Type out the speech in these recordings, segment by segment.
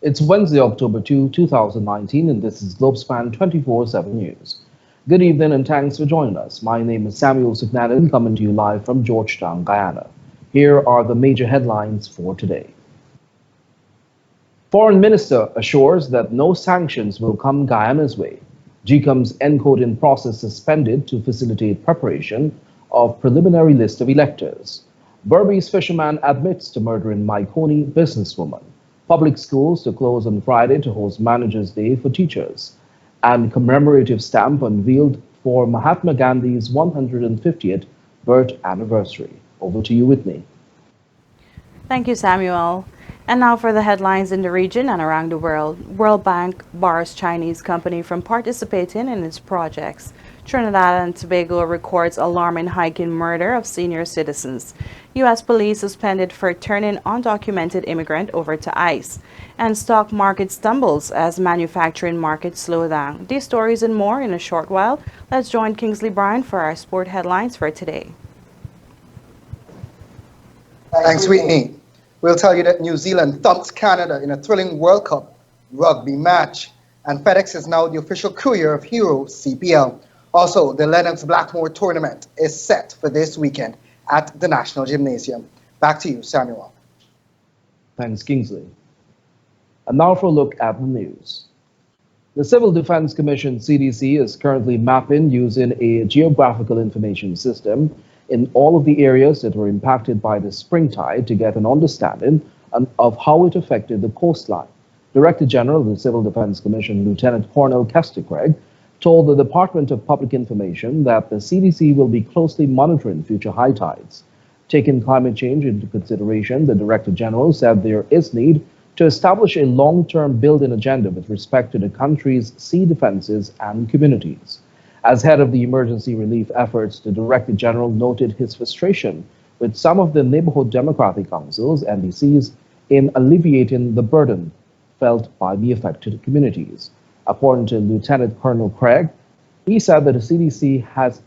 It's Wednesday, October 2, 2019, and this is Globespan 24x7 News. Good evening and thanks for joining us. My name is Samuel Signatin, coming to you live from Georgetown, Guyana. Here are the major headlines for today. Foreign Minister assures that no sanctions will come Guyana's way. GECOM's encoding process suspended to facilitate preparation of preliminary list of electors. Berbice fisherman admits to murdering Maikoni businesswoman. Public schools to close on Friday to host Managers' Day for teachers. And commemorative stamp unveiled for Mahatma Gandhi's 150th birth anniversary. Over to you, Whitney. Thank you, Samuel. And now for the headlines in the region and around the world. World Bank bars Chinese company from participating in its projects. Trinidad and Tobago records alarming hike in murder of senior citizens. U.S. police suspended for turning undocumented immigrant over to ICE. And stock market stumbles as manufacturing markets slow down. These stories and more in a short while. Let's join Kingsley Bryan for our sport headlines for today. Thanks, Whitney. We'll tell you that New Zealand thumps Canada in a thrilling World Cup rugby match. And FedEx is now the official courier of Hero CPL. Also, the Lennox Blackmore tournament is set for this weekend at the National Gymnasium. Back to you, Samuel. Thanks, Kingsley. And now for a look at the news. The Civil Defense Commission, CDC, is currently mapping using a geographical information system in all of the areas that were impacted by the spring tide to get an understanding of how it affected the coastline. Director General of the Civil Defense Commission, Lieutenant Colonel Kester Craig, told the Department of Public Information that the CDC will be closely monitoring future high tides. Taking climate change into consideration, the Director General said there is need to establish a long-term building agenda with respect to the country's sea defenses and communities. As head of the emergency relief efforts, the Director General noted his frustration with some of the neighborhood democratic councils, NDCs, in alleviating the burden felt by the affected communities. According to Lieutenant Colonel Craig, he said that the CDC has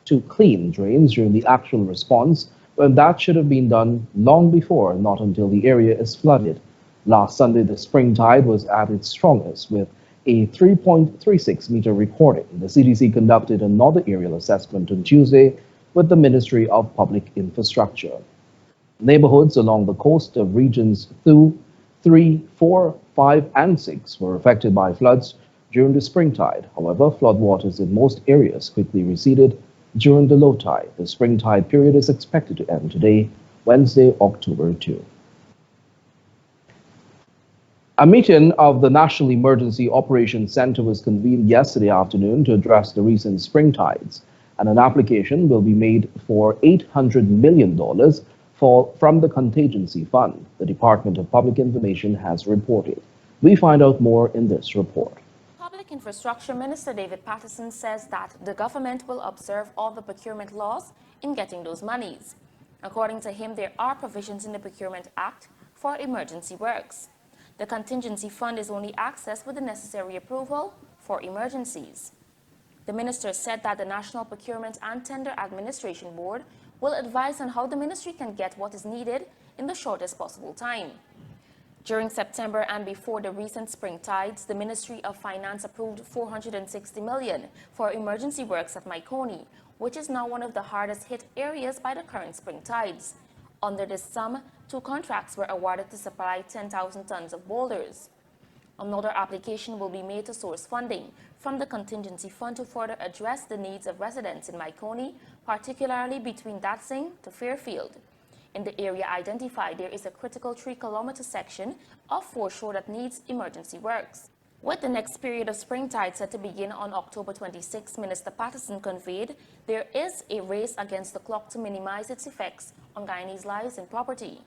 to clean drains during the actual response when that should have been done long before, not until the area is flooded. Last Sunday, the spring tide was at its strongest with a 3.36 meter recording. The CDC conducted another aerial assessment on Tuesday with the Ministry of Public Infrastructure. Neighborhoods along the coast of regions 2, 3, 4, 5, and 6 were affected by floods during the spring tide. However, floodwaters in most areas quickly receded during the low tide. The spring tide period is expected to end today, Wednesday, October 2. A meeting of the National Emergency Operations Center was convened yesterday afternoon to address the recent spring tides, and an application will be made for $800 million from the contingency fund, the Department of Public Information has reported. We find out more in this report. Public Infrastructure Minister David Patterson says that the government will observe all the procurement laws in getting those monies. According to him, there are provisions in the Procurement Act for emergency works. The contingency fund is only accessed with the necessary approval for emergencies. The minister said that the National Procurement and Tender Administration Board will advise on how the ministry can get what is needed in the shortest possible time. During September and before the recent spring tides, the Ministry of Finance approved $460 million for emergency works at Maikoni, which is now one of the hardest hit areas by the current spring tides. Under this sum, 2 contracts were awarded to supply 10,000 tons of boulders. Another application will be made to source funding from the contingency fund to further address the needs of residents in Maikoni, particularly between Datsing to Fairfield. In the area identified, there is a critical 3-kilometer section of foreshore that needs emergency works. With the next period of spring tide set to begin on October 26, Minister Patterson conveyed there is a race against the clock to minimize its effects on Guyanese lives and property.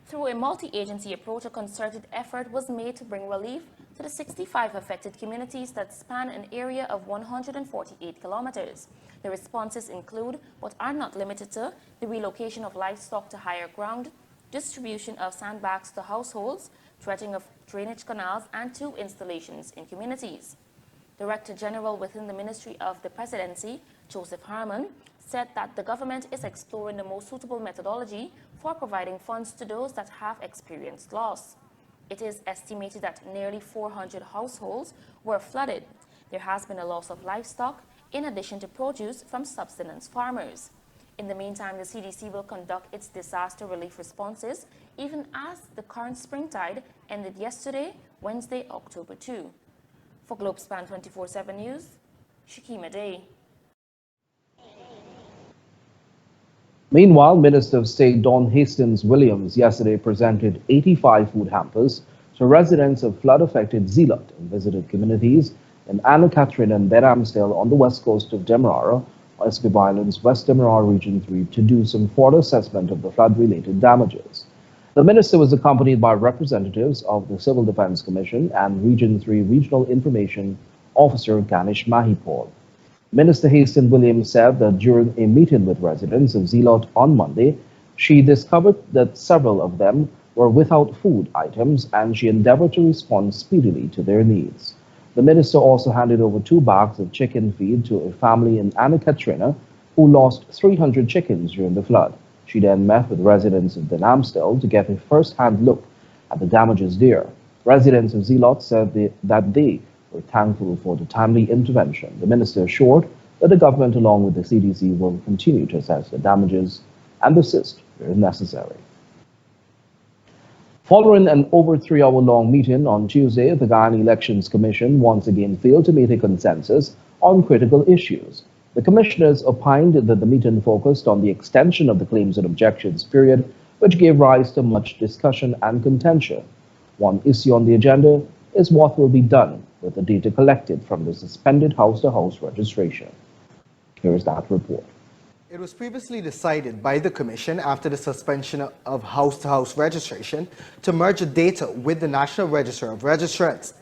Through a multi-agency approach, a concerted effort was made to bring relief to the 65 affected communities that span an area of 148 kilometers. The responses include, but are not limited to, the relocation of livestock to higher ground, distribution of sandbags to households, dredging of drainage canals, and 2 installations in communities. Director General within the Ministry of the Presidency, Joseph Harmon, said that the government is exploring the most suitable methodology for providing funds to those that have experienced loss. It is estimated that nearly 400 households were flooded. There has been a loss of livestock in addition to produce from subsistence farmers. In the meantime, the CDC will conduct its disaster relief responses even as the current springtide ended yesterday, Wednesday, October 2. For Globespan 24x7 News, Shakima Day. Meanwhile, Minister of State Dawn Hastings-Williams yesterday presented 85 food hampers to residents of flood-affected Zealot and visited communities in Anna Catherine and Ben Amstel on the west coast of Demerara, SB Islands, West Demerara Region 3, to do some further assessment of the flood-related damages. The minister was accompanied by representatives of the Civil Defense Commission and Region 3 Regional Information Officer Ganesh Mahipal. Minister Hastings-Williams said that during a meeting with residents of Zealot on Monday, she discovered that several of them were without food items and she endeavored to respond speedily to their needs. The minister also handed over 2 bags of chicken feed to a family in Anna Katrina who lost 300 chickens during the flood. She then met with residents of Ben Amstel to get a first-hand look at the damages there. Residents of Zealot said that they were thankful for the timely intervention. The minister assured that the government, along with the CDC, will continue to assess the damages and assist where necessary. Following an over 3-hour-long meeting on Tuesday, the Guyana Elections Commission once again failed to meet a consensus on critical issues. The commissioners opined that the meeting focused on the extension of the claims and objections period, which gave rise to much discussion and contention. One issue on the agenda is what will be done with the data collected from the suspended house-to-house registration. Here is that report. It was previously decided by the Commission after the suspension of house-to-house registration to merge the data with the National Register of Registrants.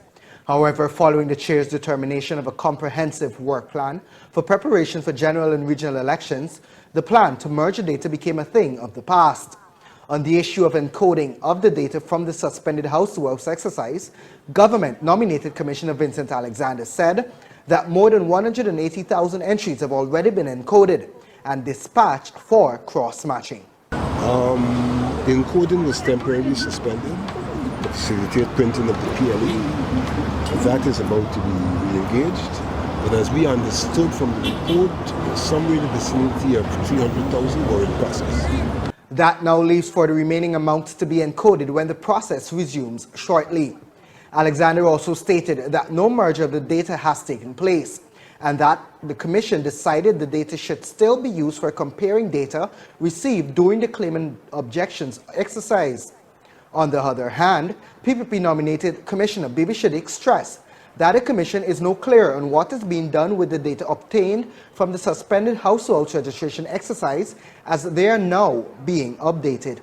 However, following the Chair's determination of a comprehensive work plan for preparation for general and regional elections, the plan to merge the data became a thing of the past. On the issue of encoding of the data from the suspended house-to-house exercise, government-nominated Commissioner Vincent Alexander said that more than 180,000 entries have already been encoded and dispatched for cross-matching. The encoding was temporarily suspended to facilitate printing of the PLE. That is about to be re-engaged. But as we understood from the report, somewhere in the vicinity of 300,000 were in process. That now leaves for the remaining amounts to be encoded when the process resumes shortly. Alexander also stated that no merger of the data has taken place, and that the Commission decided the data should still be used for comparing data received during the claim and objections exercise. On the other hand, PPP-nominated Commissioner Bibi Shadiq stressed that the Commission is no clearer on what is being done with the data obtained from the suspended household registration exercise as they are now being updated.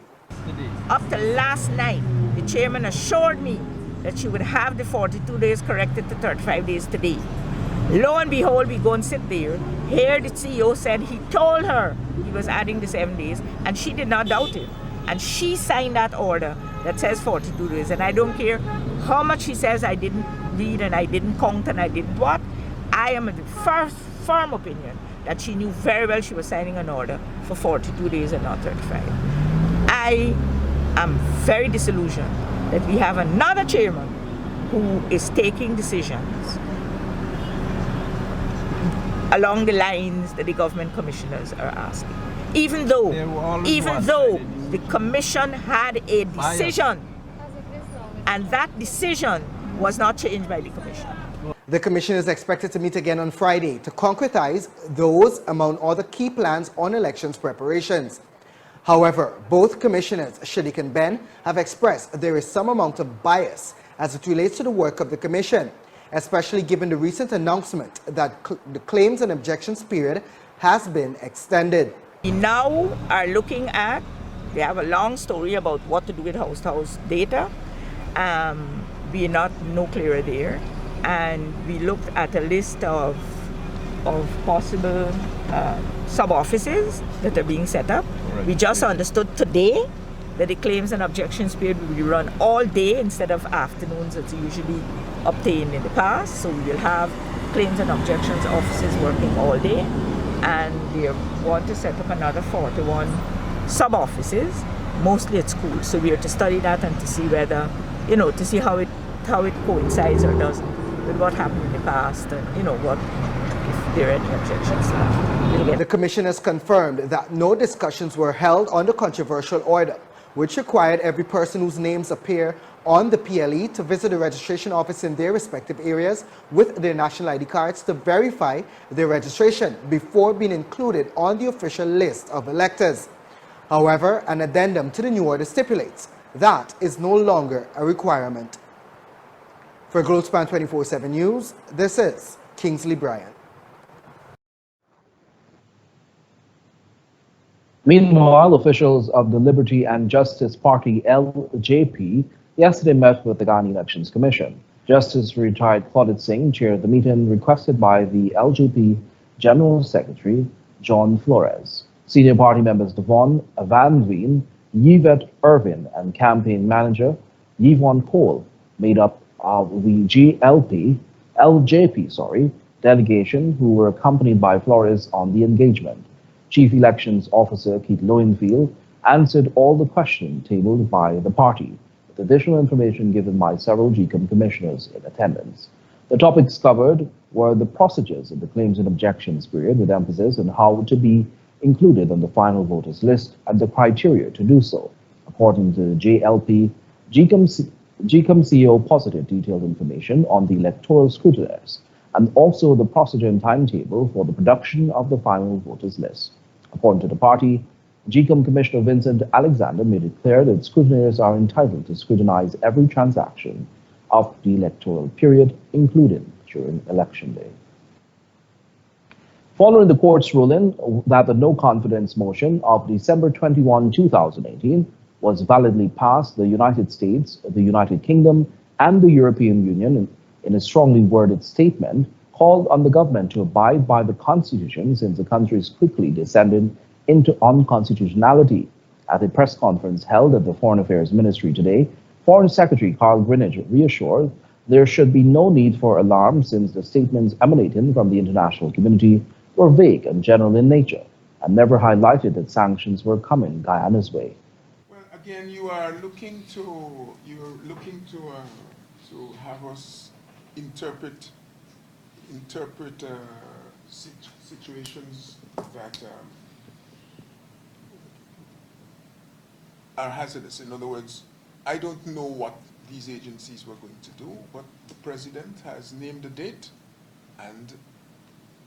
Up to last night, the chairman assured me that she would have the 42 days corrected to 35 days today. Lo and behold, we go and sit there. Here the CEO said he told her he was adding the 7 days, and she did not doubt it. And she signed that order that says 42 days. And I don't care how much she says I didn't read and I didn't count and I didn't what. I am of the firm opinion that she knew very well she was signing an order for 42 days and not 35. I am very disillusioned that we have another chairman who is taking decisions along the lines that the government commissioners are asking. Even though the commission had a decision, and that decision was not changed by the commission. The commission is expected to meet again on Friday to concretize those among other key plans on elections preparations. However, both commissioners, Shadiq and Ben, have expressed there is some amount of bias as it relates to the work of the commission, especially given the recent announcement that the claims and objections period has been extended. We now are looking at, we have a long story about what to do with house-to-house data. We are not no clearer there. And we looked at a list of possible sub-offices that are being set up. We just understood today that the claims and objections period will be run all day instead of afternoons as usually obtained in the past. So we will have claims and objections offices working all day, and we want to set up another 41 sub-offices, mostly at schools. So we are to study that and to see whether you know, to see how it coincides or doesn't with what happened in the past, and you know what if there are any objections to that. The commission has confirmed that no discussions were held on the controversial order, which required every person whose names appear on the PLE to visit the registration office in their respective areas with their national ID cards to verify their registration before being included on the official list of electors. However, an addendum to the new order stipulates that is no longer a requirement. For Globespan 24x7 News, this is Kingsley Bryan. Meanwhile, officials of the Liberty and Justice Party (LJP) yesterday met with the Ghana Elections Commission. Justice retired Claudette Singh chaired the meeting requested by the LJP General Secretary John Flores. Senior party members Devon Van Veen, Yvette Irvin, and campaign manager Yvonne Cole made up of the LJP delegation, who were accompanied by Flores on the engagement. Chief Elections Officer Keith Lowenfield answered all the questions tabled by the party, with additional information given by several GECOM commissioners in attendance. The topics covered were the procedures of the claims and objections period, with emphasis on how to be included on the final voters list and the criteria to do so. According to the JLP, GECOM CEO posited detailed information on the electoral scrutineers and also the procedure and timetable for the production of the final voters list. According to the party, GECOM Commissioner Vincent Alexander made it clear that scrutineers are entitled to scrutinize every transaction of the electoral period, including during election day. Following the court's ruling that the no confidence motion of December 21, 2018 was validly passed, the United States, the United Kingdom, and the European Union, in a strongly worded statement, called on the government to abide by the Constitution since the country is quickly descending into unconstitutionality. At a press conference held at the Foreign Affairs Ministry today, Foreign Secretary Carl Greenidge reassured there should be no need for alarm since the statements emanating from the international community were vague and general in nature and never highlighted that sanctions were coming Guyana's way. Well, again, you're looking to have us interpret situations that are hazardous. In other words, I don't know what these agencies were going to do, but the president has named a date, and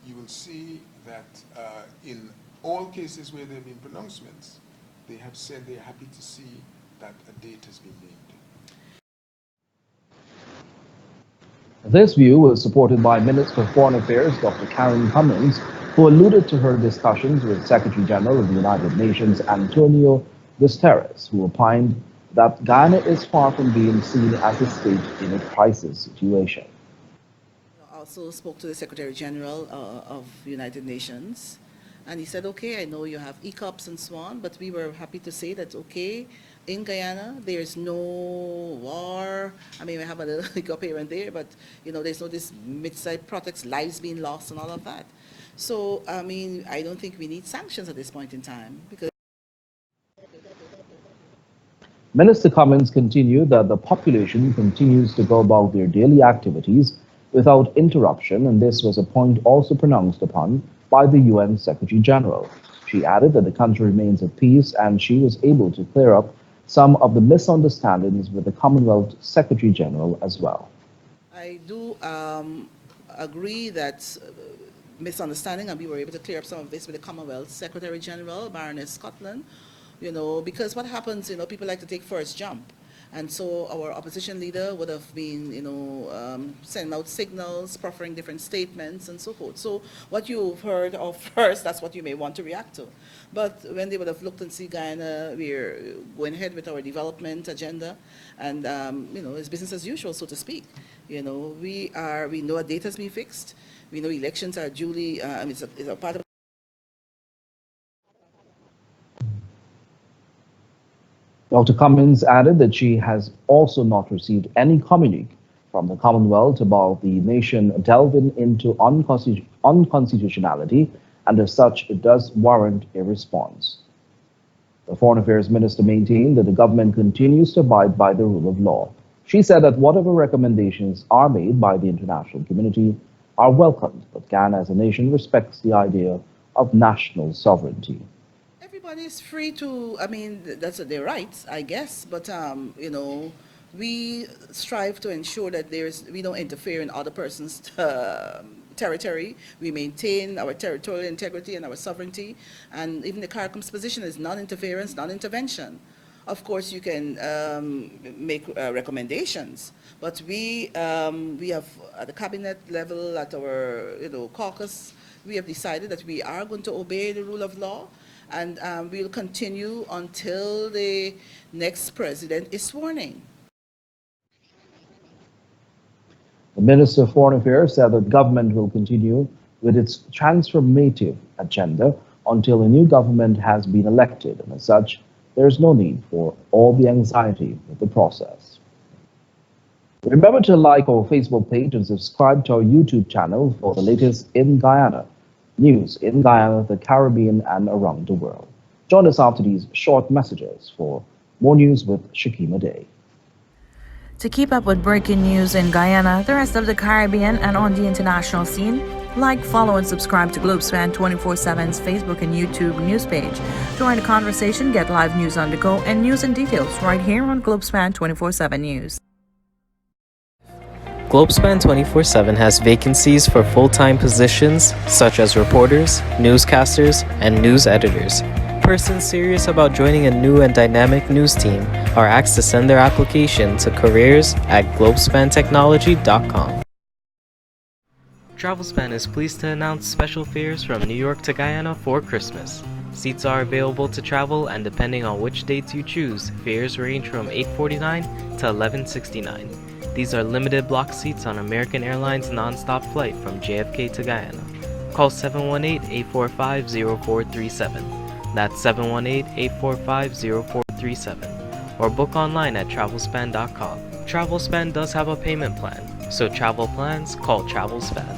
you will see that in all cases where there have been pronouncements, they have said they're happy to see that a date has been named. This view was supported by Minister of Foreign Affairs Dr. Karen Cummins, who alluded to her discussions with Secretary General of the United Nations Antonio Guterres, who opined that Guyana is far from being seen as a state in a crisis situation. I also spoke to the Secretary General of the United Nations, and he said, okay, I know you have ECOPs and so on, but we were happy to say that, okay, in Guyana, there's no war. I mean, we have a little hiccup here and there, but, you know, there's no this mid-sized protests, lives being lost and all of that. So, I mean, I don't think we need sanctions at this point in time, because Minister Cummins continued that the population continues to go about their daily activities without interruption, and this was a point also pronounced upon by the UN Secretary General. She added that the country remains at peace, and she was able to clear up some of the misunderstandings with the Commonwealth Secretary General as well. I do agree that misunderstanding, and we were able to clear up some of this with the Commonwealth Secretary General, Baroness Scotland, you know, because what happens, you know, people like to take first jump. And so our opposition leader would have been, you know, sending out signals, proffering different statements and so forth. So what you've heard of first, that's what you may want to react to. But when they would have looked and see Guyana, we're going ahead with our development agenda, and, you know, it's business as usual, so to speak. You know, we know a date has been fixed. We know elections are duly, it's a part of Dr. Cummins added that she has also not received any communique from the Commonwealth about the nation delving into unconstitutionality, and as such, it does warrant a response. The Foreign Affairs Minister maintained that the government continues to abide by the rule of law. She said that whatever recommendations are made by the international community are welcomed, but Ghana as a nation respects the idea of national sovereignty. Everybody is free to, I mean, that's their rights, I guess. But, we strive to ensure that we don't interfere in other person's territory. We maintain our territorial integrity and our sovereignty. And even the CARICOM's position is non-interference, non-intervention. Of course, you can make recommendations, but we have at the cabinet level, at our caucus, we have decided that we are going to obey the rule of law, and we'll continue until the next president is sworn in. The Minister of Foreign Affairs said that government will continue with its transformative agenda until a new government has been elected, and as such, there is no need for all the anxiety with the process. Remember to like our Facebook page and subscribe to our YouTube channel for the latest in Guyana. News in Guyana, the Caribbean, and around the world. Join us after these short messages for more news with Shakima Day. To keep up with breaking news in Guyana, the rest of the Caribbean, and on the international scene, like, follow, and subscribe to Globespan 24x7's Facebook and YouTube news page. Join the conversation, get live news on the go, and news and details right here on Globespan 24x7 News. Globespan 24x7 has vacancies for full-time positions such as reporters, newscasters, and news editors. Persons serious about joining a new and dynamic news team are asked to send their application to careers@globespantechnology.com. TravelSpan is pleased to announce special fares from New York to Guyana for Christmas. Seats are available to travel, and depending on which dates you choose, fares range from $8.49 to $11.69. These are limited block seats on American Airlines non-stop flight from JFK to Guyana. Call 718-845-0437. That's 718-845-0437. Or book online at travelspan.com. TravelSpan does have a payment plan, so travel plans, call TravelSpan.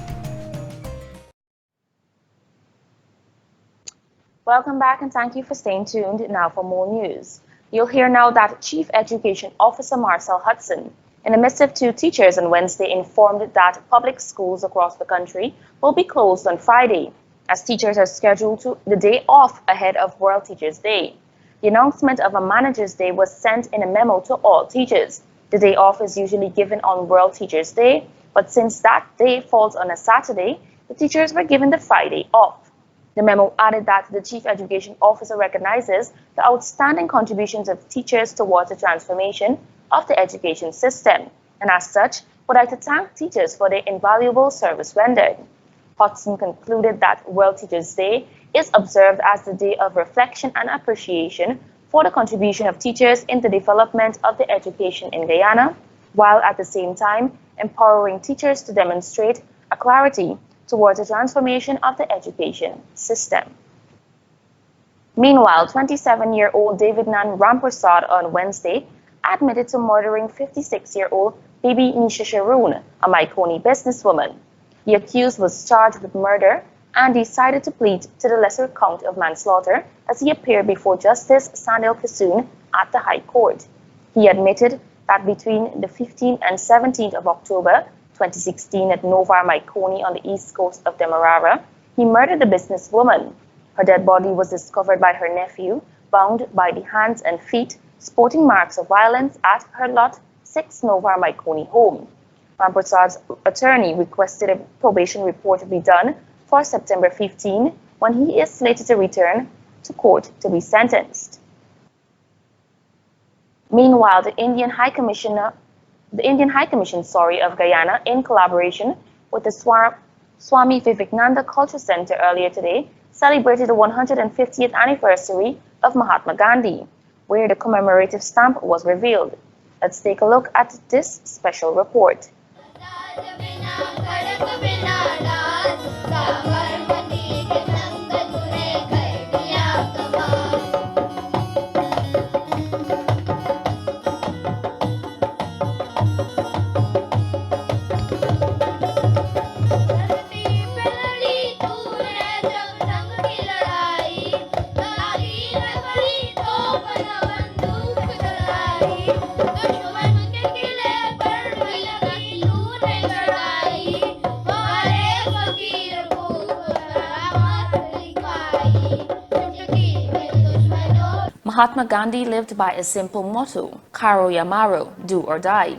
Welcome back, and thank you for staying tuned. Now for more news. You'll hear now that Chief Education Officer Marcel Hudson, in the midst of two teachers on Wednesday, informed that public schools across the country will be closed on Friday, as teachers are scheduled to the day off ahead of World Teachers' Day. The announcement of a Manager's Day was sent in a memo to all teachers. The day off is usually given on World Teachers' Day, but since that day falls on a Saturday, the teachers were given the Friday off. The memo added that the Chief Education Officer recognizes the outstanding contributions of teachers towards the transformation of the education system, and as such, would like to thank teachers for their invaluable service rendered. Hudson concluded that World Teachers' Day is observed as the day of reflection and appreciation for the contribution of teachers in the development of the education in Guyana, while at the same time empowering teachers to demonstrate a clarity towards the transformation of the education system. Meanwhile, 27-year-old David Nan Rampersad on Wednesday admitted to murdering 56-year-old Bibi Nisha Sharoon, a Maikoni businesswoman. The accused was charged with murder and decided to plead to the lesser count of manslaughter as he appeared before Justice Sandil Kissoon at the High Court. He admitted that between the 15th and 17th of October 2016 at Novar Maikoni on the east coast of Demerara, he murdered the businesswoman. Her dead body was discovered by her nephew, bound by the hands and feet, sporting marks of violence at her Lot 6 Novar Maikoni home. Rampersad's attorney requested a probation report be done for September 15, when he is slated to return to court to be sentenced. Meanwhile, the Indian High Commission of Guyana, in collaboration with the Swami Vivekananda Culture Center earlier today, celebrated the 150th anniversary of Mahatma Gandhi, where the commemorative stamp was revealed. Let's take a look at this special report. Mahatma Gandhi lived by a simple motto, Karo Yamaro, do or die.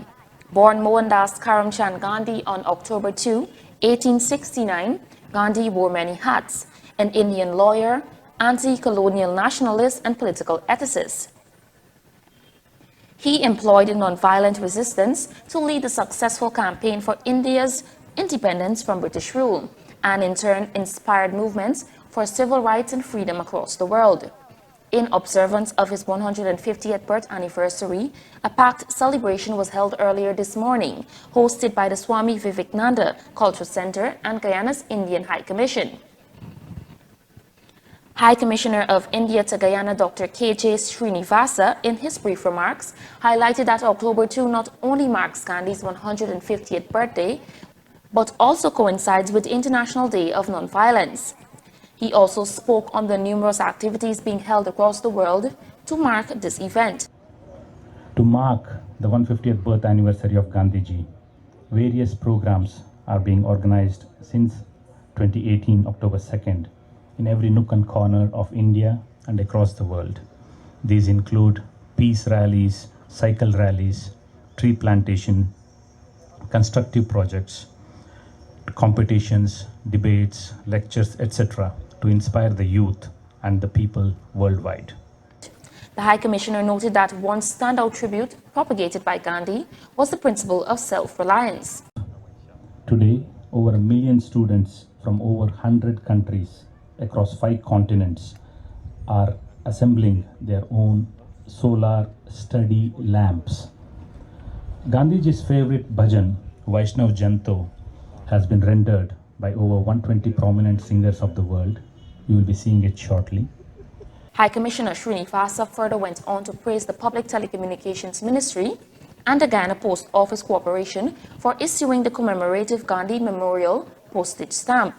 Born Mohandas Karamchand Gandhi on October 2, 1869, Gandhi wore many hats: an Indian lawyer, anti-colonial nationalist, and political ethicist. He employed nonviolent resistance to lead a successful campaign for India's independence from British rule, and in turn inspired movements for civil rights and freedom across the world. In observance of his 150th birth anniversary, a packed celebration was held earlier this morning, hosted by the Swami Vivekananda Cultural Center and Guyana's Indian High Commission. High Commissioner of India to Guyana Dr. K.J. Srinivasa, in his brief remarks, highlighted that October 2 not only marks Gandhi's 150th birthday, but also coincides with the International Day of Nonviolence. He also spoke on the numerous activities being held across the world to mark this event. To mark the 150th birth anniversary of Gandhiji, various programs are being organized since 2018 October 2nd in every nook and corner of India and across the world. These include peace rallies, cycle rallies, tree plantation, constructive projects, competitions, debates, lectures, etc. to inspire the youth and the people worldwide. The High Commissioner noted that one standout tribute propagated by Gandhi was the principle of self-reliance. Today, over 1 million students from over 100 countries across 5 continents are assembling their own solar study lamps. Gandhiji's favorite bhajan, Vaishnav Janto, has been rendered by over 120 prominent singers of the world. You will be seeing it shortly. High Commissioner Srinivasa further went on to praise the Public Telecommunications Ministry and the Guyana Post Office Corporation for issuing the commemorative Gandhi Memorial postage stamp.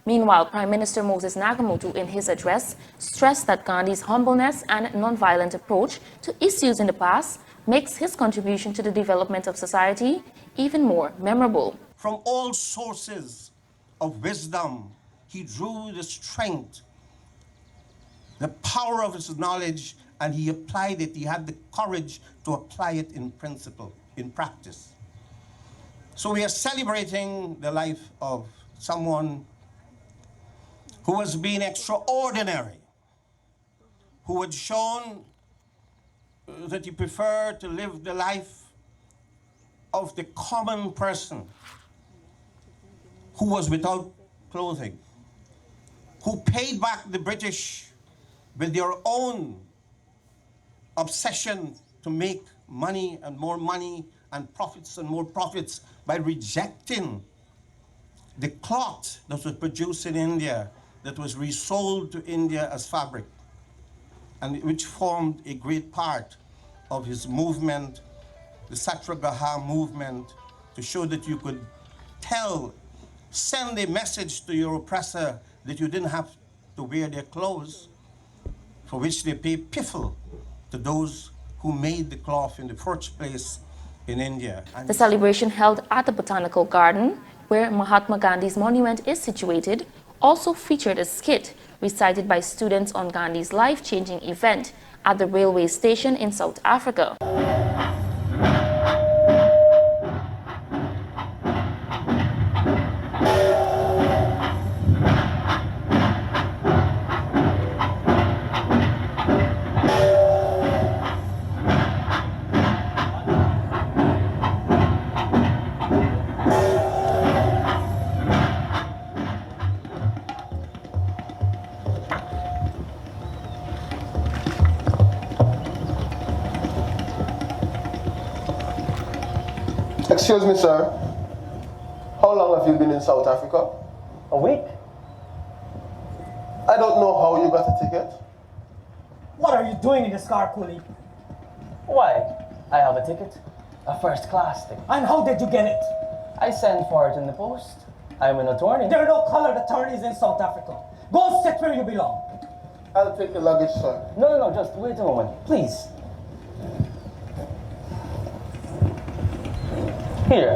Meanwhile, Prime Minister Moses Nagamootoo, in his address, stressed that Gandhi's humbleness and non-violent approach to issues in the past makes his contribution to the development of society even more memorable. From all sources of wisdom, he drew the strength, the power of his knowledge, and he applied it. He had the courage to apply it in principle, in practice. So we are celebrating the life of someone who has been extraordinary, who had shown that he preferred to live the life of the common person, who was without clothing, who paid back the British with their own obsession to make money and profits and more profits by rejecting the cloth that was produced in India, that was resold to India as fabric, and which formed a great part of his movement, the Satyagraha movement, to show that you could send a message to your oppressor that you didn't have to wear their clothes, for which they pay piffle to those who made the cloth in the first place in India. The celebration held at the Botanical Garden, where Mahatma Gandhi's monument is situated, also featured a skit recited by students on Gandhi's life-changing event at the railway station in South Africa. Excuse me, sir. How long have you been in South Africa? A week. I don't know how you got a ticket. What are you doing in this car, Coolie? Why? I have a ticket. A first-class ticket. And how did you get it? I sent for it in the post. I'm an attorney. There are no colored attorneys in South Africa. Go sit where you belong. I'll take the luggage, sir. No, just wait a moment, please. Here,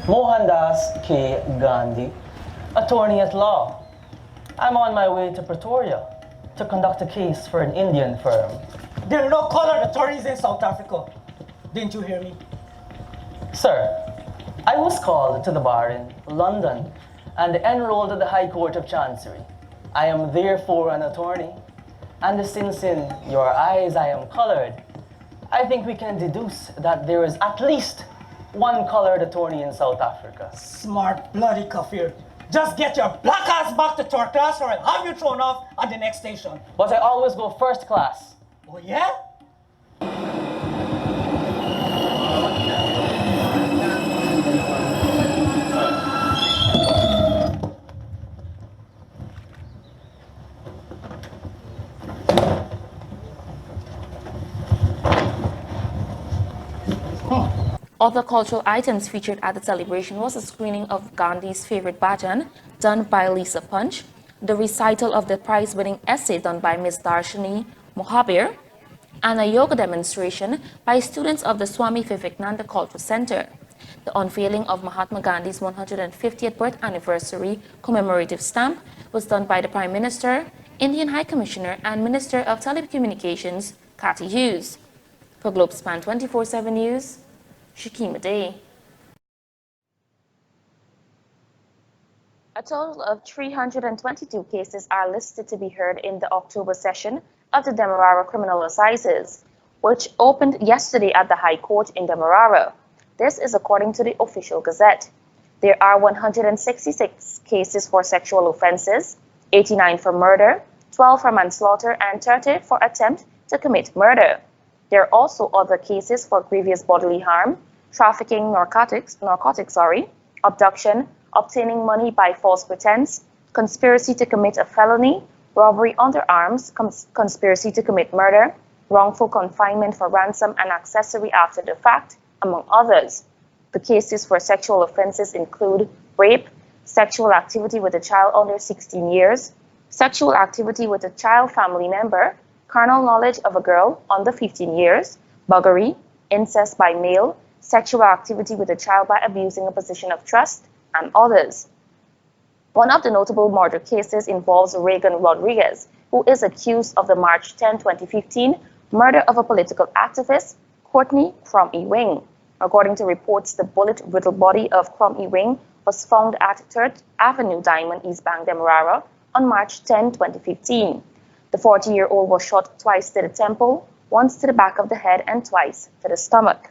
Mohandas K. Gandhi, attorney at law. I'm on my way to Pretoria. to conduct a case for an Indian firm. There are no colored attorneys in South Africa. Didn't you hear me? Sir, I was called to the bar in London and enrolled at the High Court of Chancery. I am therefore an attorney, and since in your eyes I am colored, I think we can deduce that there is at least one colored attorney in South Africa. Smart bloody kafir. Just get your black ass back to third class or I'll have you thrown off at the next station. But I always go first class. Oh yeah? Other cultural items featured at the celebration was a screening of Gandhi's favorite bhajan done by Lisa Punch, the recital of the prize-winning essay done by Ms. Darshini Mohabir, and a yoga demonstration by students of the Swami Vivekananda Cultural Center. The unveiling of Mahatma Gandhi's 150th birth anniversary commemorative stamp was done by the Prime Minister, Indian High Commissioner, and Minister of Telecommunications, Cathy Hughes. For Globespan 24x7 News, Shakima Day. A total of 322 cases are listed to be heard in the October session of the Demerara Criminal Assizes, which opened yesterday at the High Court in Demerara. This is according to the official gazette. There are 166 cases for sexual offenses, 89 for murder, 12 for manslaughter, and 30 for attempt to commit murder. There are also other cases for grievous bodily harm, trafficking narcotics, abduction, obtaining money by false pretense, conspiracy to commit a felony, robbery under arms, conspiracy to commit murder, wrongful confinement for ransom and accessory after the fact, among others. The cases for sexual offenses include rape, sexual activity with a child under 16 years, sexual activity with a child family member, carnal knowledge of a girl under 15 years, buggery, incest by male, sexual activity with a child by abusing a position of trust, and others. One of the notable murder cases involves Reagan Rodriguez, who is accused of the March 10, 2015 murder of a political activist, Courtney Crum Ewing. According to reports, the bullet-riddled body of Crum Ewing was found at 3rd Avenue Diamond East Bank, Demerara on March 10, 2015. The 40-year-old was shot twice to the temple, once to the back of the head and twice to the stomach.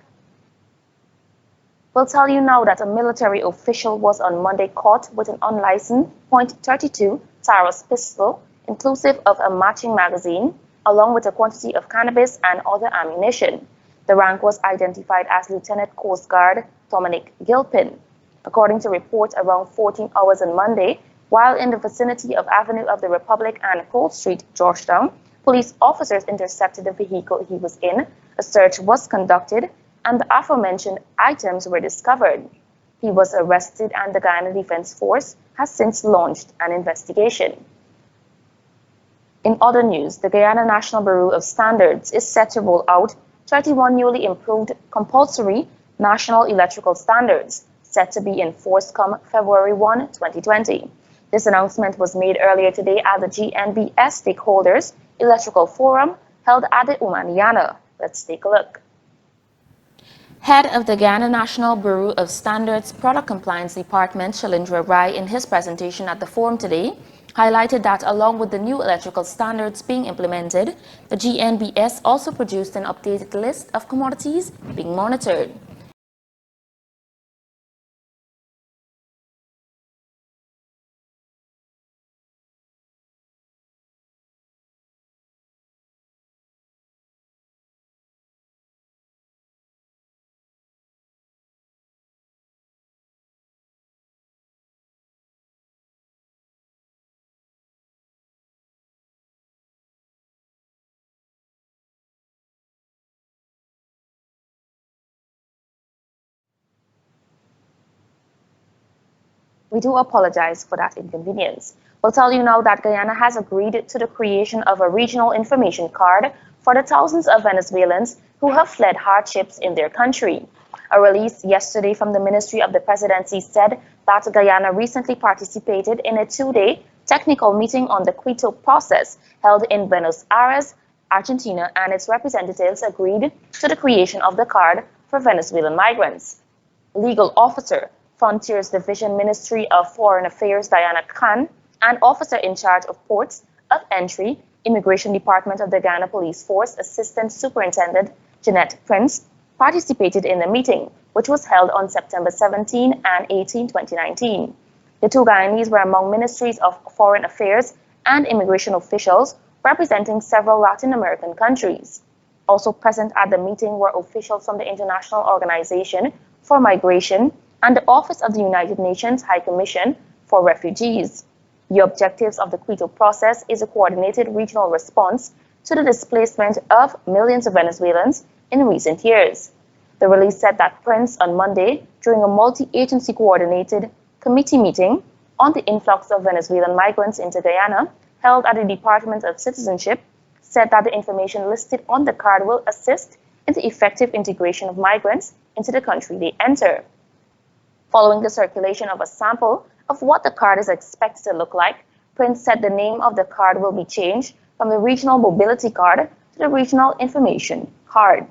We'll tell you now that a military official was on Monday caught with an unlicensed .32 Taurus pistol, inclusive of a matching magazine, along with a quantity of cannabis and other ammunition. The rank was identified as Lieutenant Coast Guard Dominic Gilpin. According to reports, around 14 hours on Monday, while in the vicinity of Avenue of the Republic and Cold Street, Georgetown, police officers intercepted the vehicle he was in. A search was conducted, and the aforementioned items were discovered. He was arrested, and the Guyana Defense Force has since launched an investigation. In other news, the Guyana National Bureau of Standards is set to roll out 31 newly improved compulsory national electrical standards, set to be enforced come February 1, 2020. This announcement was made earlier today at the GNBS Stakeholders Electrical Forum held at the Umaniana. Let's take a look. Head of the Guyana National Bureau of Standards Product Compliance Department, Shalindra Rai, in his presentation at the forum today, highlighted that along with the new electrical standards being implemented, the GNBS also produced an updated list of commodities being monitored. We do apologize for that inconvenience. We'll tell you now that Guyana has agreed to the creation of a regional information card for the thousands of Venezuelans who have fled hardships in their country. A release yesterday from the Ministry of the Presidency said that Guyana recently participated in a 2-day technical meeting on the Quito process held in Buenos Aires, Argentina, and its representatives agreed to the creation of the card for Venezuelan migrants. Legal officer, Frontiers Division Ministry of Foreign Affairs Diana Khan, and officer in charge of ports of entry, Immigration Department of the Ghana Police Force Assistant Superintendent Jeanette Prince, participated in the meeting, which was held on September 17 and 18, 2019. The two Guyanese were among ministries of foreign affairs and immigration officials representing several Latin American countries. Also present at the meeting were officials from the International Organization for Migration and the Office of the United Nations High Commission for Refugees. The objectives of the Quito process is a coordinated regional response to the displacement of millions of Venezuelans in recent years. The release said that Prince on Monday, during a multi-agency coordinated committee meeting on the influx of Venezuelan migrants into Guyana, held at the Department of Citizenship, said that the information listed on the card will assist in the effective integration of migrants into the country they enter. Following the circulation of a sample of what the card is expected to look like, Prince said the name of the card will be changed from the Regional Mobility Card to the Regional Information Card.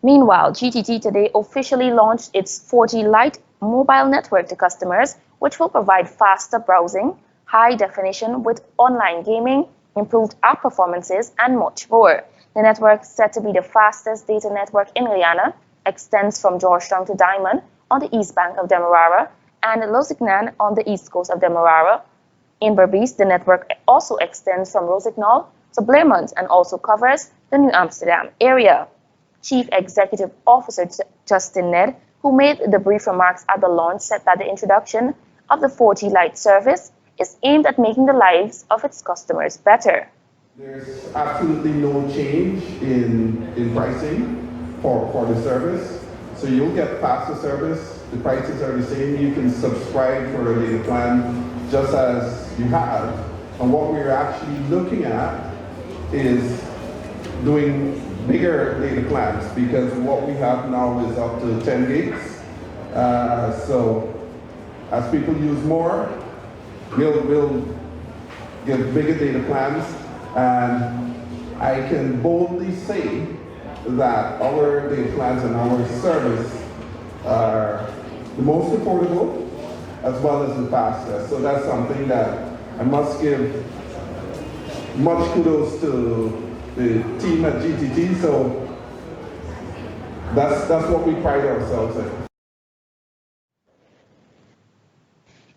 Meanwhile, GTT today officially launched its 4G Lite mobile network to customers, which will provide faster browsing, high definition with online gaming, improved app performances, and much more. The network, said to be the fastest data network in Guyana, extends from Georgetown to Diamond on the east bank of Demerara and Lusignan on the east coast of Demerara. In Berbice, the network also extends from Rosignol to Blairmont and also covers the New Amsterdam area. Chief Executive Officer Justin Ned, who made the brief remarks at the launch, said that the introduction of the 4G Lite service is aimed at making the lives of its customers better. There's absolutely no change in pricing for the service. So you'll get faster service. The prices are the same. You can subscribe for a data plan just as you have. And what we're actually looking at is doing bigger data plans, because what we have now is up to 10 gigs. So as people use more, we'll give bigger data plans. And I can boldly say that our data plans and our service are the most affordable as well as the fastest. So that's something that I must give much kudos to the team at GTT. So that's what we pride ourselves in.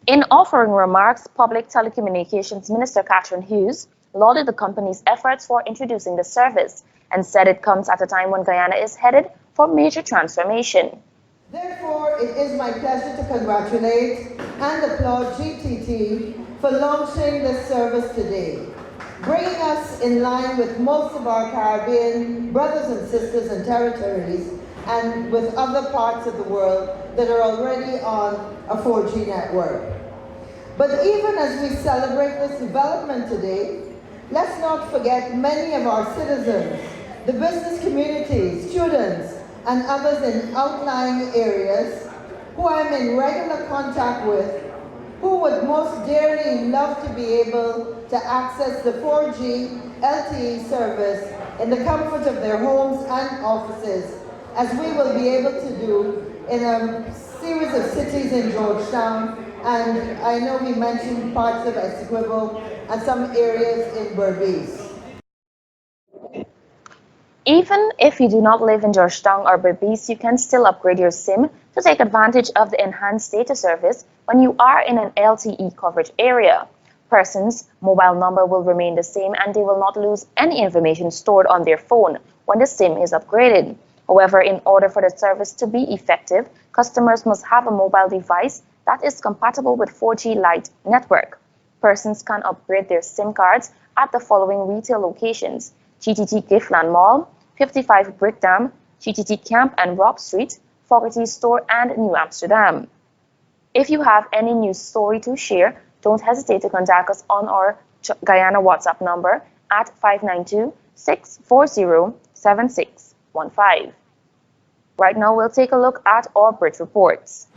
In offering remarks, Public Telecommunications Minister Catherine Hughes lauded the company's efforts for introducing the service and said it comes at a time when Guyana is headed for major transformation. Therefore, it is my pleasure to congratulate and applaud GTT for launching this service today, bringing us in line with most of our Caribbean brothers and sisters and territories and with other parts of the world that are already on a 4G network. But even as we celebrate this development today, let's not forget many of our citizens, the business communities, students, and others in outlying areas who I'm in regular contact with, who would most dearly love to be able to access the 4G LTE service in the comfort of their homes and offices, as we will be able to do in a series of cities in Georgetown, and I know we mentioned parts of Essequibo and some areas in Berbice. Even if you do not live in Georgetown or Berbice, you can still upgrade your SIM to take advantage of the enhanced data service when you are in an LTE coverage area. Person's mobile number will remain the same and they will not lose any information stored on their phone when the SIM is upgraded. However, in order for the service to be effective, customers must have a mobile device that is compatible with 4G Lite network. Persons can upgrade their SIM cards at the following retail locations: GTT Giftland Mall, 55 Brickdam, GTT Camp and Rob Street, Fogarty Store, and New Amsterdam. If you have any news story to share, don't hesitate to contact us on our Guyana WhatsApp number at 592-640-7615. Right now, we'll take a look at our Brit reports.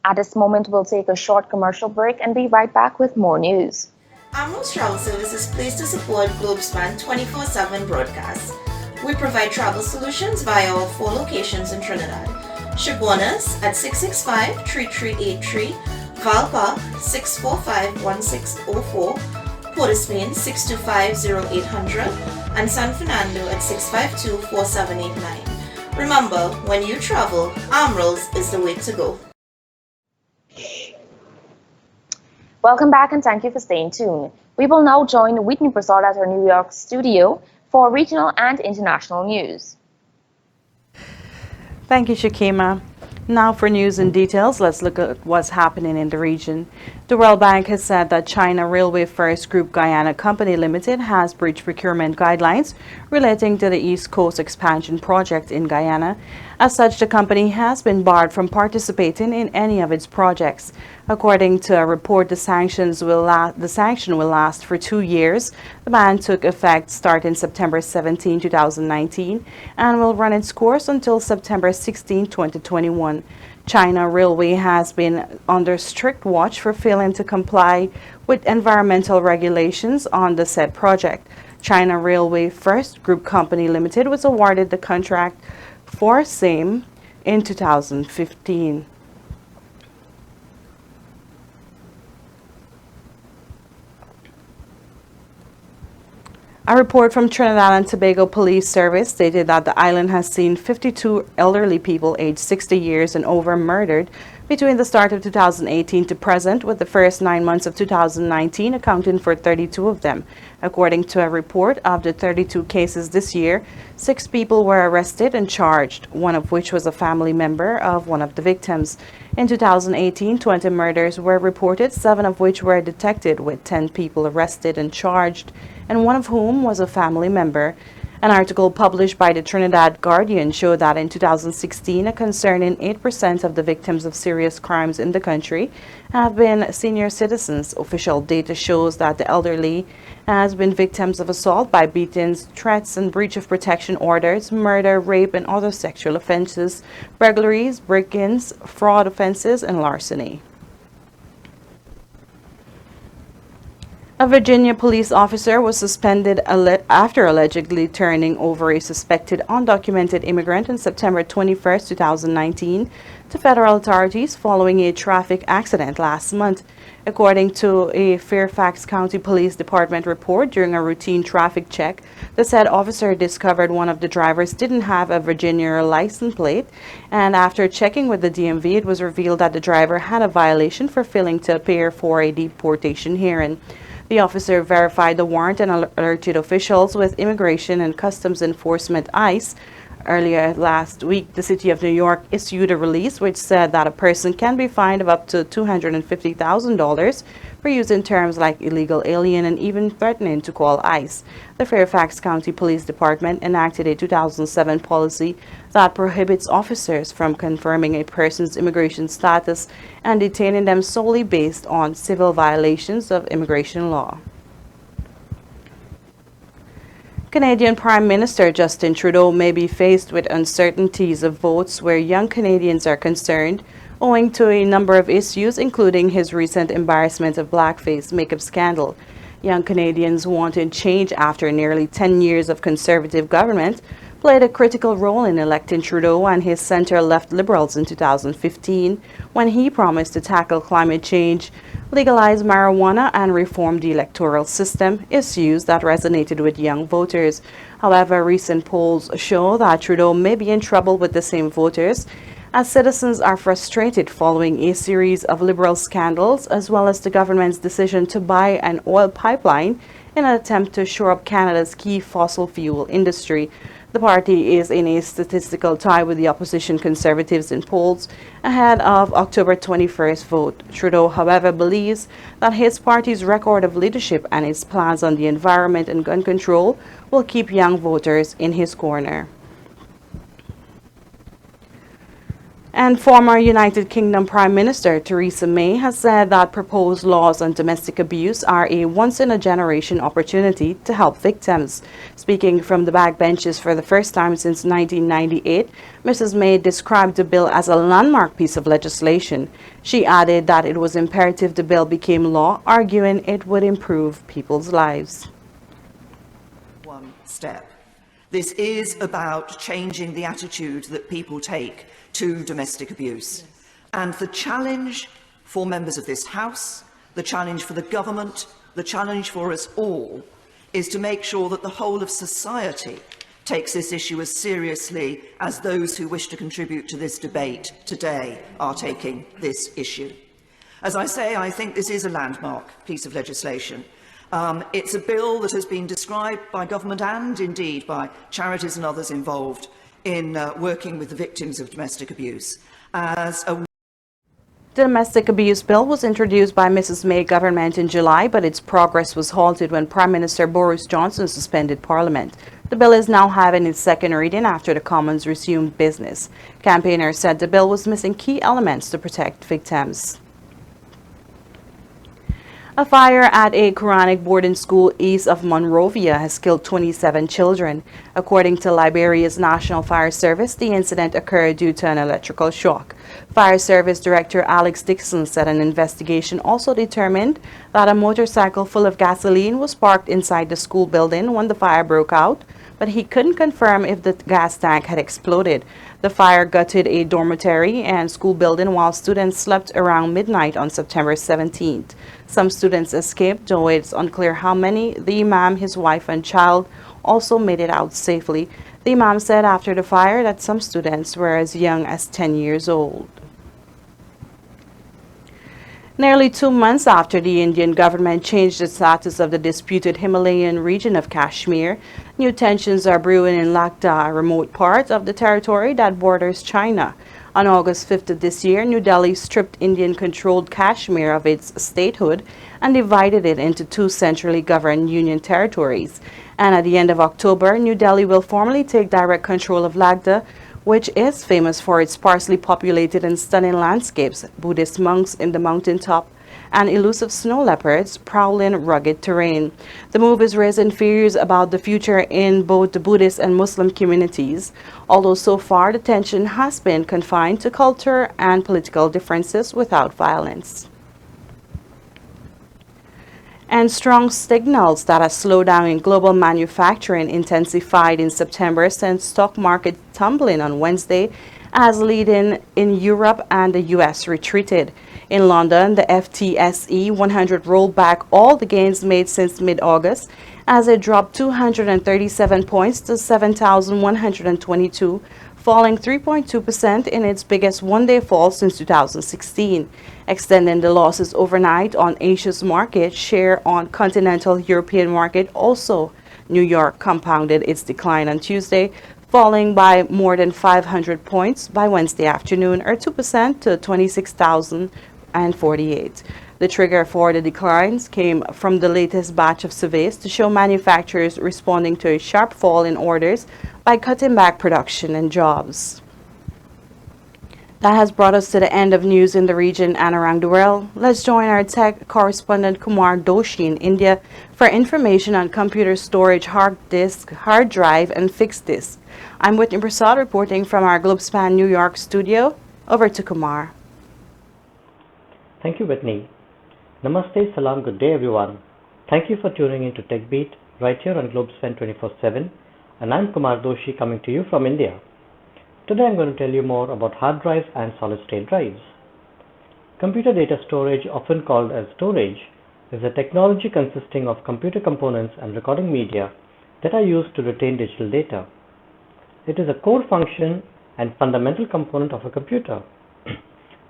At this moment, we'll take a short commercial break and be right back with more news. Amro's Travel Service is pleased to support Globespan 24x7 broadcasts. We provide travel solutions via our 4 locations in Trinidad. Chaguanas at 665-3383, Val Park 645-1604, Port of Spain 625-0800, and San Fernando at 652-4789. Remember, when you travel, Amro's is the way to go. Welcome back and thank you for staying tuned. We will now join Whitney Prasad at our New York studio for regional and international news. Thank you, Shakima. Now for news and details, let's look at what's happening in the region. The World Bank has said that China Railway First Group Guyana Company Limited has breached procurement guidelines relating to the East Coast Expansion Project in Guyana. As such, the company has been barred from participating in any of its projects. According to a report, the sanction will last for 2 years. The ban took effect starting September 17, 2019, and will run its course until September 16, 2021. China Railway has been under strict watch for failing to comply with environmental regulations on the said project. China Railway First Group Company Limited was awarded the contract for same in 2015. A report from Trinidad and Tobago Police Service stated that the island has seen 52 elderly people aged 60 years and over murdered between the start of 2018 to present, with the first 9 months of 2019 accounting for 32 of them. According to a report, of the 32 cases this year, 6 people were arrested and charged, one of which was a family member of one of the victims. In 2018, 20 murders were reported, 7 of which were detected, with 10 people arrested and charged, and one of whom was a family member. An article published by the Trinidad Guardian showed that in 2016, a concerning 8% of the victims of serious crimes in the country have been senior citizens. Official data shows that the elderly has been victims of assault by beatings, threats and breach of protection orders, murder, rape and other sexual offenses, burglaries, break-ins, fraud offenses and larceny. A Virginia police officer was suspended after allegedly turning over a suspected undocumented immigrant on September 21, 2019 to federal authorities following a traffic accident last month. According to a Fairfax County Police Department report, during a routine traffic check, the said officer discovered one of the drivers didn't have a Virginia license plate, and after checking with the DMV, it was revealed that the driver had a violation for failing to appear for a deportation hearing. The officer verified the warrant and alerted officials with Immigration and Customs Enforcement ICE. Earlier last week, the City of New York issued a release which said that a person can be fined of up to $250,000 for using terms like illegal alien and even threatening to call ICE. The Fairfax County Police Department enacted a 2007 policy that prohibits officers from confirming a person's immigration status and detaining them solely based on civil violations of immigration law. Canadian Prime Minister Justin Trudeau may be faced with uncertainties of votes where young Canadians are concerned, owing to a number of issues, including his recent embarrassment of blackface makeup scandal. Young Canadians wanted change after nearly 10 years of Conservative government played a critical role in electing Trudeau and his center-left Liberals in 2015, when he promised to tackle climate change, legalize marijuana and reform the electoral system, issues that resonated with young voters. However, recent polls show that Trudeau may be in trouble with the same voters, as citizens are frustrated following a series of Liberal scandals, as well as the government's decision to buy an oil pipeline in an attempt to shore up Canada's key fossil fuel industry. The party is in a statistical tie with the opposition Conservatives in polls ahead of October 21st vote. Trudeau, however, believes that his party's record of leadership and its plans on the environment and gun control will keep young voters in his corner. And former United Kingdom Prime Minister Theresa May has said that proposed laws on domestic abuse are a once-in-a-generation opportunity to help victims. Speaking from the backbenches for the first time since 1998, Mrs. May described the bill as a landmark piece of legislation. She added that it was imperative the bill became law, arguing it would improve people's lives. One step. This is about changing the attitude that people take to domestic abuse. And the challenge for members of this House, the challenge for the government, the challenge for us all is to make sure that the whole of society takes this issue as seriously as those who wish to contribute to this debate today are taking this issue. As I say, I think this is a landmark piece of legislation. It's a bill that has been described by government and indeed by charities and others involved in working with the victims of domestic abuse as a... The domestic abuse bill was introduced by Mrs. May government in July, but its progress was halted when Prime Minister Boris Johnson suspended Parliament. The bill is now having its second reading after the Commons resumed business. Campaigners said the bill was missing key elements to protect victims. A fire at a Quranic boarding school east of Monrovia has killed 27 children. According to Liberia's National Fire Service, the incident occurred due to an electrical shock. Fire Service Director Alex Dixon said an investigation also determined that a motorcycle full of gasoline was parked inside the school building when the fire broke out, but he couldn't confirm if the gas tank had exploded. The fire gutted a dormitory and school building while students slept around midnight on September 17th. Some students escaped, though it's unclear how many. The imam, his wife, and child also made it out safely. The imam said after the fire that some students were as young as 10 years old. Nearly 2 months after the Indian government changed the status of the disputed Himalayan region of Kashmir, new tensions are brewing in Ladakh, a remote part of the territory that borders China. On August 5th of this year, New Delhi stripped Indian-controlled Kashmir of its statehood and divided it into two centrally governed union territories. And at the end of October, New Delhi will formally take direct control of Ladakh, which is famous for its sparsely populated and stunning landscapes, Buddhist monks in the mountaintop, and elusive snow leopards prowling rugged terrain. The move is raising fears about the future in both the Buddhist and Muslim communities, although so far the tension has been confined to culture and political differences without violence. And strong signals that a slowdown in global manufacturing intensified in September sent stock market tumbling on Wednesday as leading in Europe and the US retreated. In London, the FTSE 100 rolled back all the gains made since mid-August as it dropped 237 points to 7,122, falling 3.2% in its biggest one-day fall since 2016. Extending the losses overnight on Asia's market share on continental European market also. New York compounded its decline on Tuesday, falling by more than 500 points by Wednesday afternoon, or 2% to 26,048. The trigger for the declines came from the latest batch of surveys to show manufacturers responding to a sharp fall in orders by cutting back production and jobs. That has brought us to the end of news in the region and around the world. Let's join our tech correspondent Kumar Doshi in India for information on computer storage, hard disk, hard drive, and fixed disk. I'm Whitney Prasad reporting from our Globespan New York studio. Over to Kumar. Thank you, Whitney. Namaste, salam, good day everyone. Thank you for tuning in to TechBeat right here on Globespan 24x7, and I'm Kumar Doshi coming to you from India. Today I'm going to tell you more about hard drives and solid-state drives. Computer data storage, often called as storage, is a technology consisting of computer components and recording media that are used to retain digital data. It is a core function and fundamental component of a computer.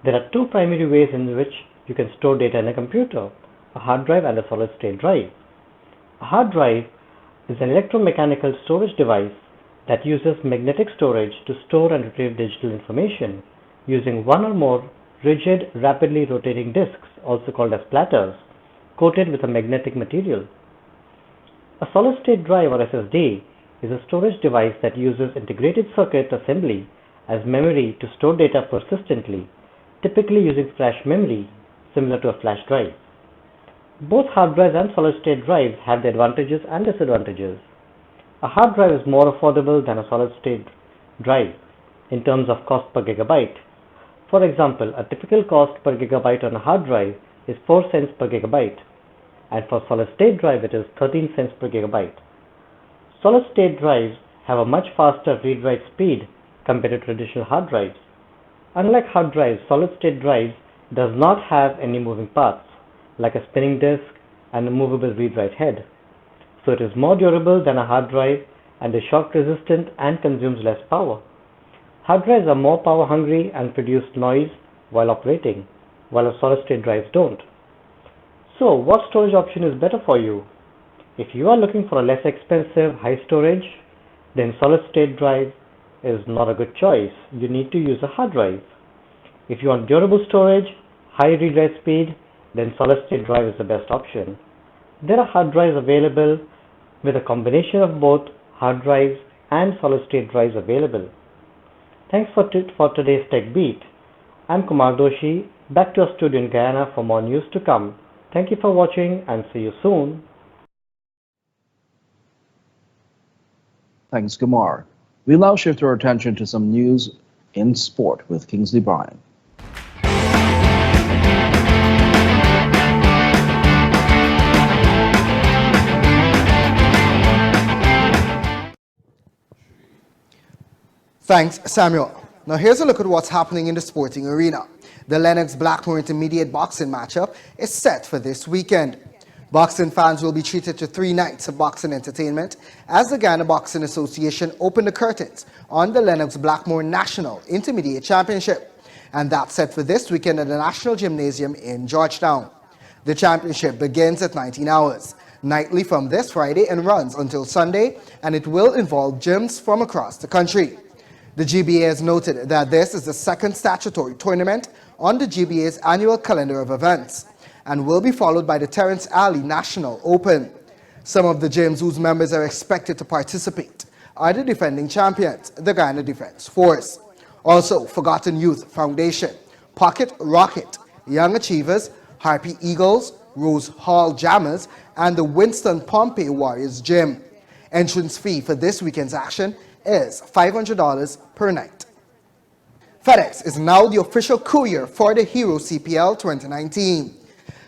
There are two primary ways in which you can store data in a computer: a hard drive and a solid-state drive. A hard drive is an electromechanical storage device that uses magnetic storage to store and retrieve digital information using one or more rigid, rapidly rotating disks, also called as platters, coated with a magnetic material. A solid-state drive, or SSD, is a storage device that uses integrated circuit assembly as memory to store data persistently, typically using flash memory similar to a flash drive. Both hard drives and solid-state drives have their advantages and disadvantages. A hard drive is more affordable than a solid-state drive in terms of cost per gigabyte. For example, a typical cost per gigabyte on a hard drive is 4 cents per gigabyte, and for solid-state drive it is 13 cents per gigabyte. Solid-state drives have a much faster read-write speed compared to traditional hard drives. Unlike hard drives, solid-state drives does not have any moving parts, like a spinning disk and a movable read-write head. So it is more durable than a hard drive and is shock resistant and consumes less power. Hard drives are more power hungry and produce noise while operating, while solid-state drives don't. So what storage option is better for you? If you are looking for a less expensive high storage, then solid-state drive is not a good choice. You need to use a hard drive. If you want durable storage, high read-write speed, then solid-state drive is the best option. There are hard drives available with a combination of both hard drives and solid-state drives available. Thanks for today's Tech Beat. I'm Kumar Doshi, back to our studio in Guyana for more news to come. Thank you for watching and see you soon. Thanks, Kumar. We'll now shift our attention to some news in sport with Kingsley Bryan. Thanks, Samuel. Now here's a look at what's happening in the sporting arena. The Lennox-Blackmore Intermediate boxing matchup is set for this weekend. Boxing fans will be treated to 3 nights of boxing entertainment as the Guyana Boxing Association opened the curtains on the Lennox-Blackmore National Intermediate Championship. And that's set for this weekend at the National Gymnasium in Georgetown. The championship begins at 19 hours, nightly from this Friday and runs until Sunday, and it will involve gyms from across the country. The GBA has noted that this is the second statutory tournament on the GBA's annual calendar of events and will be followed by the Terrence Alley National Open. Some of the gyms whose members are expected to participate are the defending champions, the Guyana Defense Force. Also, Forgotten Youth Foundation, Pocket Rocket, Young Achievers, Harpy Eagles, Rose Hall Jammers, and the Winston Pompey Warriors Gym. Entrance fee for this weekend's action is $500 per night. FedEx is now the official courier for the Hero CPL 2019.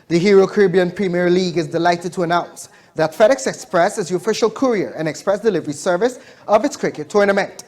The Hero Caribbean Premier League is delighted to announce that FedEx Express is the official courier and express delivery service of its cricket tournament.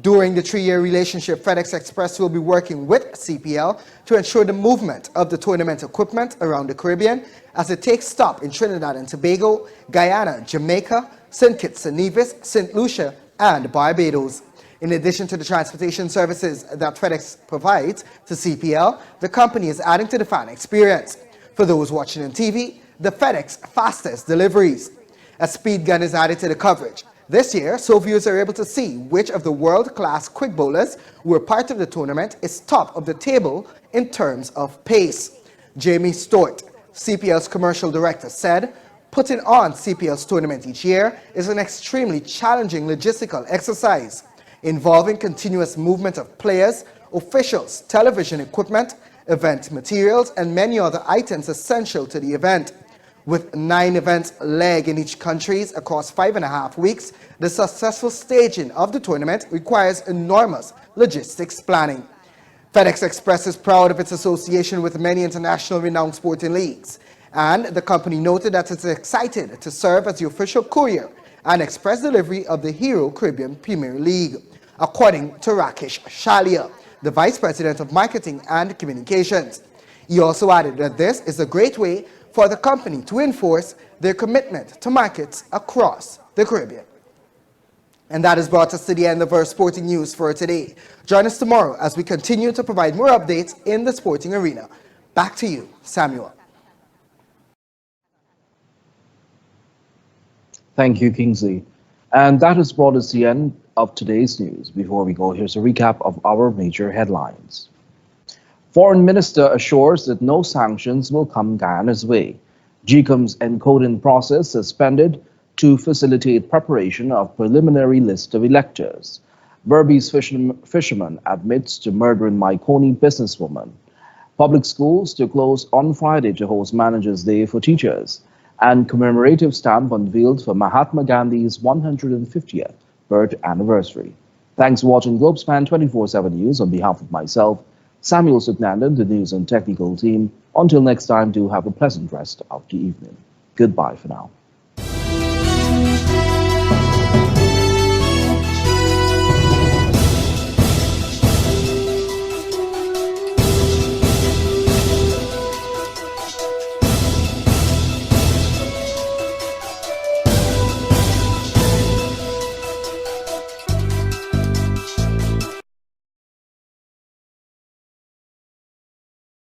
During the 3-year relationship, FedEx Express will be working with CPL to ensure the movement of the tournament equipment around the Caribbean as it takes stop in Trinidad and Tobago, Guyana, Jamaica, St. Kitts and Nevis, St. Lucia, and Barbados. In addition to the transportation services that FedEx provides to CPL, the company is adding to the fan experience. For those watching on TV, the FedEx fastest deliveries. A speed gun is added to the coverage. This year, so viewers are able to see which of the world-class quick bowlers who are part of the tournament is top of the table in terms of pace. Jamie Stewart, CPL's commercial director, said, "Putting on CPL's tournament each year is an extremely challenging logistical exercise involving continuous movement of players, officials, television equipment, event materials, and many other items essential to the event. With 9 events leg in each countries across 5.5 weeks, the successful staging of the tournament requires enormous logistics planning." FedEx Express is proud of its association with many international renowned sporting leagues, and the company noted that it's excited to serve as the official courier and express delivery of the Hero Caribbean Premier League, according to Rakesh Shalia, the Vice President of Marketing and Communications. He also added that this is a great way for the company to enforce their commitment to markets across the Caribbean. And that has brought us to the end of our sporting news for today. Join us tomorrow as we continue to provide more updates in the sporting arena. Back to you, Samuel. Thank you, Kingsley. And that has brought us to the end of today's news. Before we go, here's a recap of our major headlines. Foreign Minister assures that no sanctions will come Guyana's way. GECOM's encoding process suspended to facilitate preparation of preliminary list of electors. Berbice fisherman admits to murdering Maikoni businesswoman. Public schools to close on Friday to host Managers' Day for teachers. And commemorative stamp unveiled for Mahatma Gandhi's 150th birth anniversary. Thanks for watching Globespan 24/7 News. On behalf of myself, Samuel Suknandan, the news and technical team. Until next time, do have a pleasant rest of the evening. Goodbye for now.